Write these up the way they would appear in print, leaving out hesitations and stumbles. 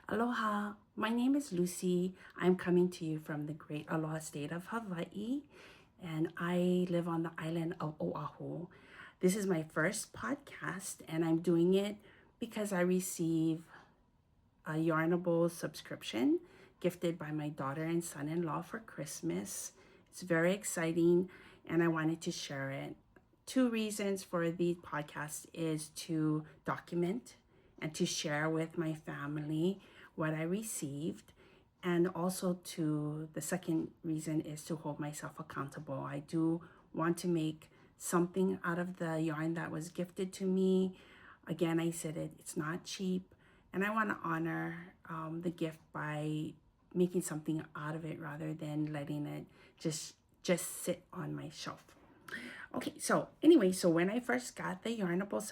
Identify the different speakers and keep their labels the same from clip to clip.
Speaker 1: Aloha, my name is Lucy. I'm coming to you from the great Aloha state of Hawaii, and I live on the island of Oahu. This is my first podcast, and I'm doing it because I receive a Yarnable subscription gifted by my daughter and son in law for Christmas. It's very exciting, and I wanted to share it. Two reasons for the podcast is to document and to share with my family what I received. And also the second reason is to hold myself accountable. I do want to make something out of the yarn that was gifted to me. Again, I said it's not cheap, and I want to honor the gift by making something out of it rather than letting it just sit on my shelf. Okay, so anyway, so when I first got the Yarnable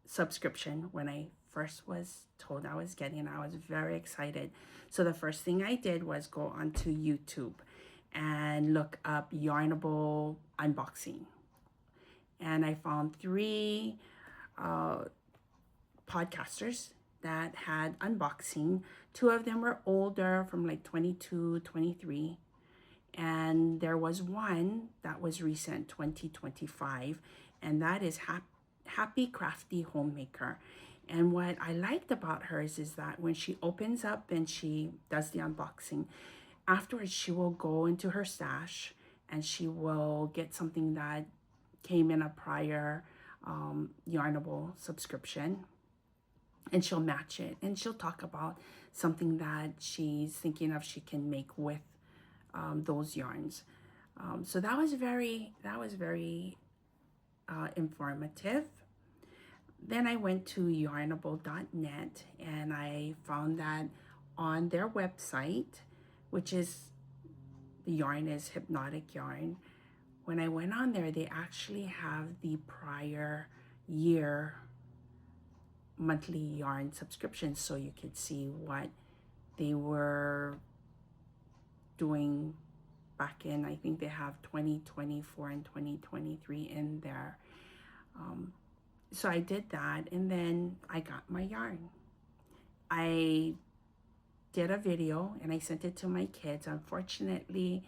Speaker 1: subscription, when I first was told I was getting it, I was very excited. So the first thing I did was go onto YouTube and look up Yarnable unboxing. And I found three podcasters that had unboxing. Two of them were older, from like 22, 23. And there was one that was recent, 2025, and that is Happy Crafty Homemaker. And what I liked about hers is that when she opens up and she does the unboxing, afterwards she will go into her stash and she will get something that came in a prior Yarnable subscription, and she'll match it, and she'll talk about something that she's thinking of she can make with those yarns. So that was very informative. Then I went to yarnable.net and I found that on their website, which is, the yarn is Hypnotic Yarn. When I went on there, they actually have the prior year monthly yarn subscription, so you could see what they were doing back in, I think they have 2024 and 2023 in there. So I did that, and then I got my yarn. I did a video and I sent it to my kids. Unfortunately,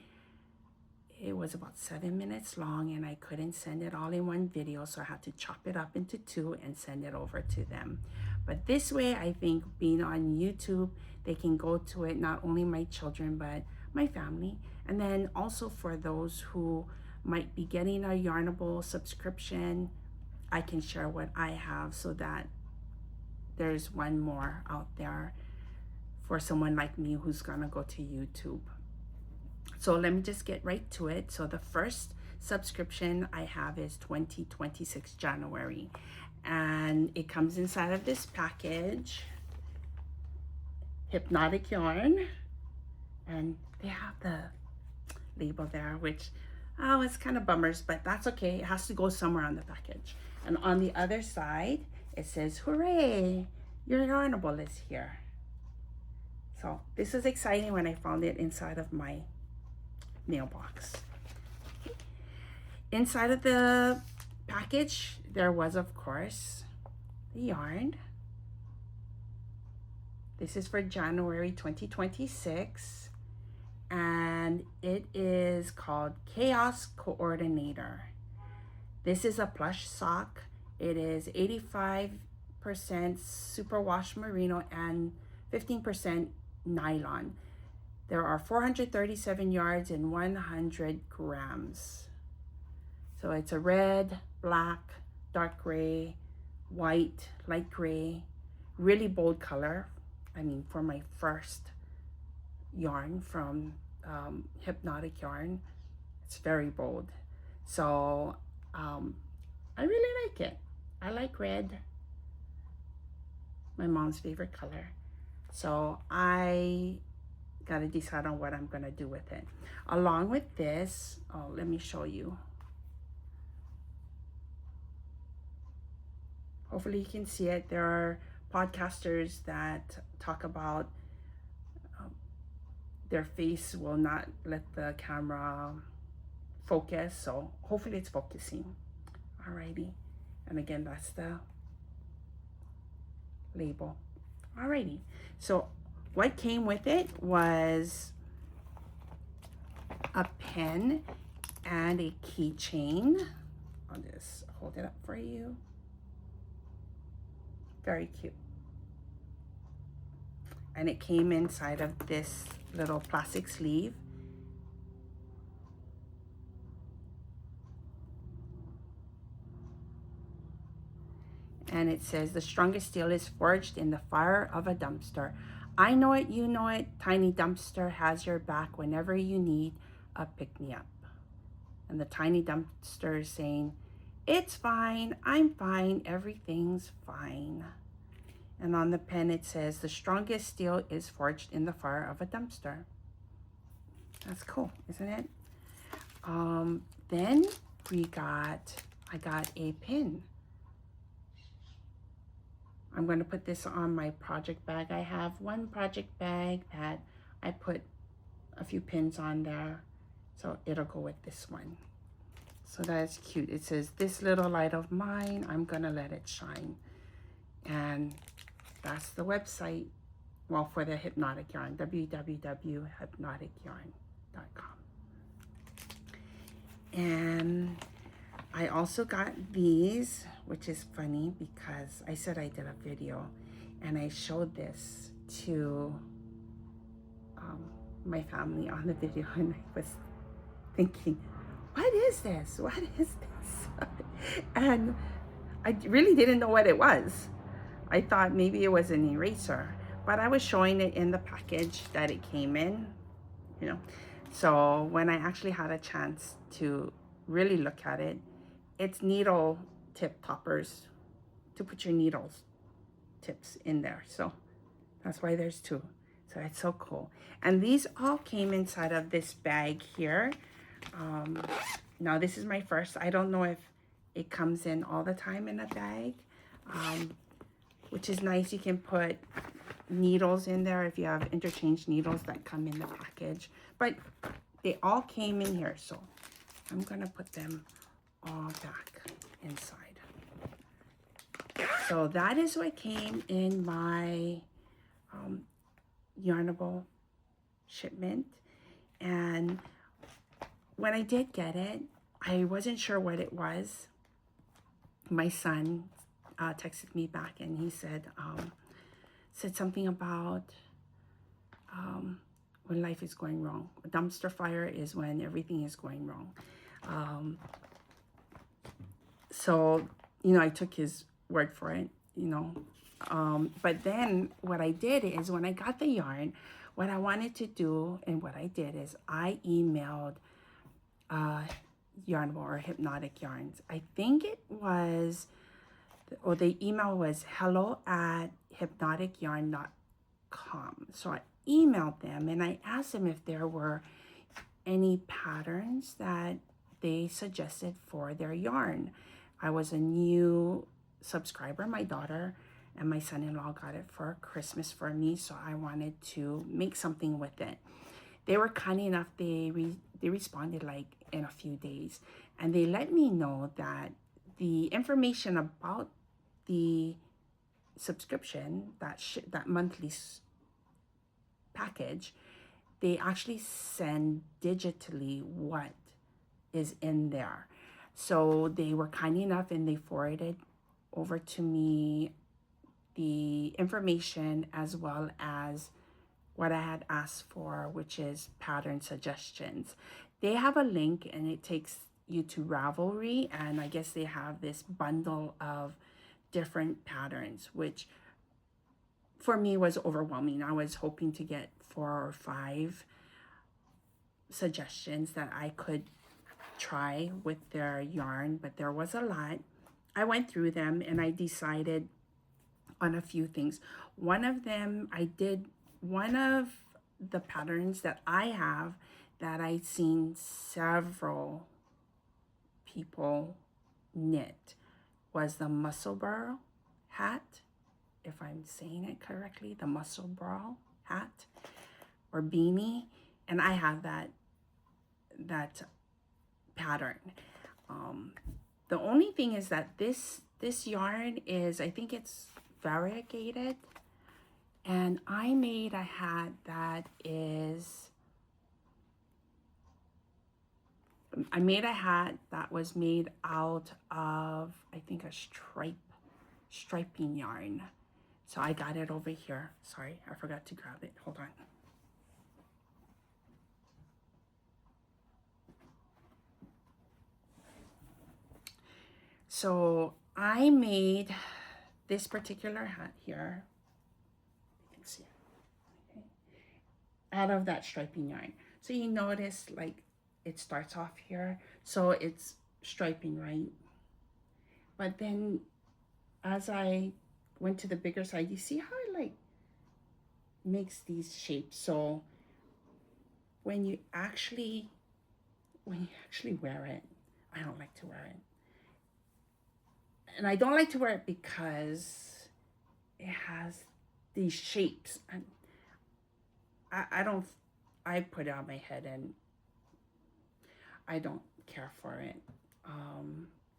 Speaker 1: it was about 7 minutes long and I couldn't send it all in one video, so I had to chop it up into two and send it over to them. But this way, I think being on YouTube, they can go to it, not only my children, but my family. And then also for those who might be getting a Yarnable subscription, I can share what I have so that there's one more out there for someone like me who's gonna go to YouTube. So let me just get right to it. So the first subscription I have is 2026 January, and it comes inside of this package, Hypnotic Yarn, and they have the label there, which it's kind of bummers, but that's okay. It has to go somewhere on the package. And on the other side, it says, "Hooray, your Yarnable is here." So this is exciting when I found it inside of my mailbox. Inside of the package, there was, of course, the yarn. This is for January 2026, and it is called Chaos Coordinator. This is a plush sock. It is 85% superwash merino and 15% nylon. There are 437 yards and 100 grams. So it's a red, black, dark gray, white, light gray, really bold color. I mean, for my first yarn from Hypnotic Yarn, it's very bold. So I really like it. I like red, my mom's favorite color. So I gotta decide on what I'm gonna do with it. Along with this, let me show you. Hopefully you can see it. There are podcasters that talk about their face will not let the camera focus, so hopefully it's focusing. Alrighty, and again, that's the label. Alrighty, so what came with it was a pen and a keychain. I'll just hold it up for you. Very cute. And it came inside of this little plastic sleeve. And it says, the strongest steel is forged in the fire of a dumpster. I know it, you know it. Tiny Dumpster has your back whenever you need a pick-me-up. And the Tiny Dumpster is saying, it's fine, I'm fine, everything's fine. And on the pen it says, the strongest steel is forged in the fire of a dumpster. That's cool, isn't it? Then I got a pin. I'm going to put this on my project bag. I have one project bag that I put a few pins on there, so it'll go with this one. So that's cute. It says, this little light of mine, I'm gonna let it shine. And that's the website, well, for the Hypnotic Yarn, www.hypnoticyarn.com. And I also got these, which is funny because I said I did a video and I showed this to my family on the video, and I was thinking, what is this? What is this? And I really didn't know what it was. I thought maybe it was an eraser, but I was showing it in the package that it came in, you know. So when I actually had a chance to really look at it, it's needle tip toppers to put your needles tips in there. So that's why there's two. So it's so cool. And these all came inside of this bag here. Now this is my first. I don't know if it comes in all the time in a bag, which is nice. You can put needles in there if you have interchange needles that come in the package. But they all came in here, so I'm gonna put them all back inside. So that is what came in my Yarnable shipment. And when I did get it, I wasn't sure what it was. My son texted me back and he said something about when life is going wrong. A dumpster fire is when everything is going wrong. So, you know, I took his word for it, you know. But then what I did is when I got the yarn, what I wanted to do and what I did is I emailed Yarnable or Hypnotic Yarns. I think it was, or the email was hello@hypnoticyarn.com. So I emailed them and I asked them if there were any patterns that they suggested for their yarn. I was a new subscriber. My daughter and my son-in-law got it for Christmas for me, so I wanted to make something with it. They were kind enough. They responded like in a few days, and they let me know that the information about the subscription, that monthly package, they actually send digitally what is in there. So they were kind enough and they forwarded over to me the information as well as what I had asked for, which is pattern suggestions. They have a link and it takes you to Ravelry, and I guess they have this bundle of different patterns, which for me was overwhelming. I was hoping to get 4 or 5 suggestions that I could try with their yarn, but there was a lot. I went through them and I decided on a few things. One of them, one of the patterns that I have that I've seen several people knit was the muscle burl hat, if I'm saying it correctly, the muscle burl hat or beanie, and I have that pattern. The only thing is that this yarn is, I think it's variegated, And I made a hat that was made out of, I think, a striping yarn. So I got it over here. Sorry, I forgot to grab it. Hold on. So I made this particular hat here. You can see it. Okay. Out of that striping yarn. So you notice like it starts off here. So it's striping, right? But then as I went to the bigger side, you see how it like makes these shapes. So when you actually wear it, I don't like to wear it. And I don't like to wear it because it has these shapes, and I don't, I put it on my head and I don't care for it.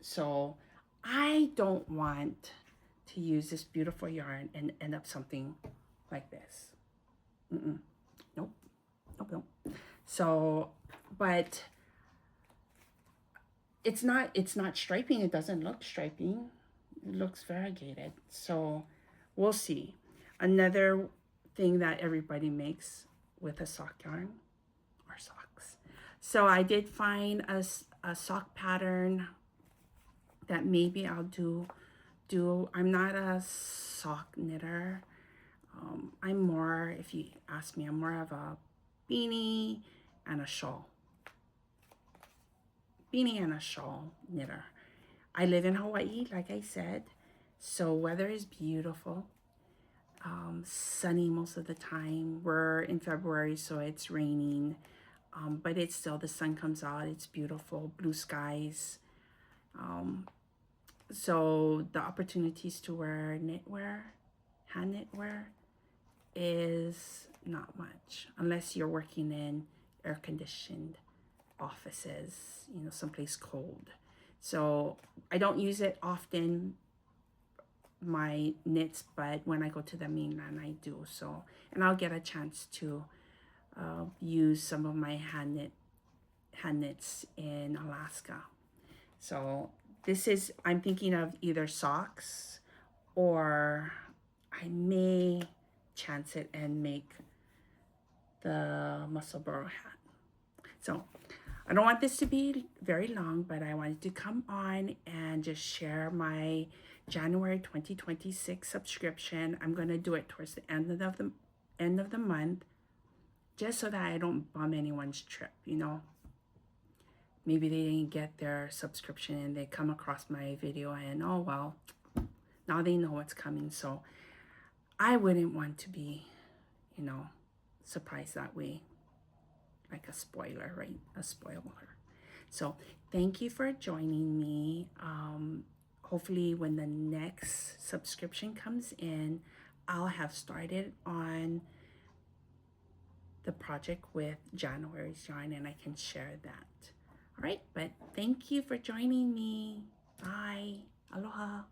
Speaker 1: So I don't want to use this beautiful yarn and end up something like this. Nope, nope, nope. So, but it's not striping. It doesn't look striping. It looks variegated. So we'll see. Another thing that everybody makes with a sock yarn are socks. So I did find a sock pattern that maybe I'll do. I'm not a sock knitter. I'm more, if you ask me, I'm more of a beanie and a shawl. Beanie and a shawl knitter. I live in Hawaii, like I said, so weather is beautiful. Sunny most of the time. We're in February, so it's raining, but it's still, the sun comes out, it's beautiful, blue skies. So the opportunities to wear knitwear, hand knitwear, is not much unless you're working in air-conditioned offices, you know, someplace cold. So I don't use it often, my knits, but when I go to the mainland I do. So, and I'll get a chance to use some of my hand knits in Alaska. So this is, I'm thinking of either socks, or I may chance it and make the Musselburgh hat. So I don't want this to be very long, but I wanted to come on and just share my January 2026 subscription. I'm going to do it towards the end of the month, just so that I don't bum anyone's trip, you know. Maybe they didn't get their subscription and they come across my video and, oh well, now they know what's coming. So I wouldn't want to be, you know, surprised that way, like a spoiler, right? A spoiler. So thank you for joining me. Hopefully when the next subscription comes in, I'll have started on the project with January's Yarn and I can share that. All right, but thank you for joining me. Bye. Aloha.